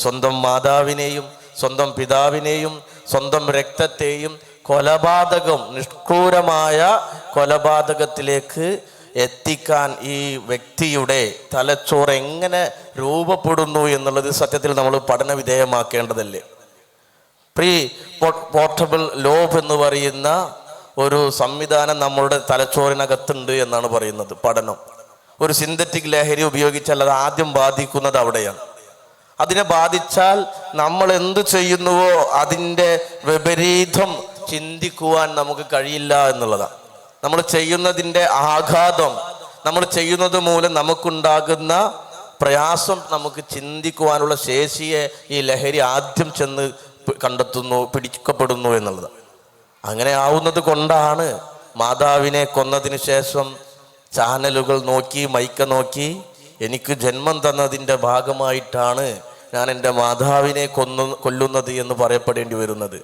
സ്വന്തം മാതാവിനെയും സ്വന്തം പിതാവിനെയും സ്വന്തം രക്തത്തെയും കൊലപാതകം, നിഷ്ഠൂരമായ കൊലപാതകത്തിലേക്ക് എത്തിക്കാൻ ഈ വ്യക്തിയുടെ തലച്ചോറ് എങ്ങനെ രൂപപ്പെടുന്നു എന്നുള്ളത് സത്യത്തിൽ നമ്മൾ പഠന വിധേയമാക്കേണ്ടതല്ലേ. പ്രീ പോർട്ടബിൾ ലോബ് എന്ന് പറയുന്ന ഒരു സംവിധാനം നമ്മളുടെ തലച്ചോറിനകത്തുണ്ട് എന്നാണ് പറയുന്നത് പഠനം. ഒരു സിന്തറ്റിക് ലഹരി ഉപയോഗിച്ചാൽ അത് ആദ്യം ബാധിക്കുന്നത് അവിടെയാണ്. അതിനെ ബാധിച്ചാൽ നമ്മൾ എന്ത് ചെയ്യുന്നുവോ അതിൻ്റെ വിപരീതം ചിന്തിക്കുവാൻ നമുക്ക് കഴിയില്ല എന്നുള്ളതാണ്. നമ്മൾ ചെയ്യുന്നതിൻ്റെ ആഘാതം, നമ്മൾ ചെയ്യുന്നത് മൂലം നമുക്കുണ്ടാകുന്ന പ്രയാസം നമുക്ക് ചിന്തിക്കുവാനുള്ള ശേഷിയെ ഈ ലഹരി ആദ്യം ചെന്ന് കണ്ടെത്തുന്നു, പിടിക്കപ്പെടുന്നു എന്നുള്ളത്. അങ്ങനെ ആവുന്നത് കൊണ്ടാണ് മാതാവിനെ കൊന്നതിന് ശേഷം ചാനലുകൾ നോക്കി, മൈക്ക നോക്കി, എനിക്ക് ജന്മം തന്നതിൻ്റെ ഭാഗമായിട്ടാണ് ഞാൻ എൻ്റെ മാതാവിനെ കൊല്ലുന്നത് എന്ന് പറയപ്പെടേണ്ടി വരുന്നത്.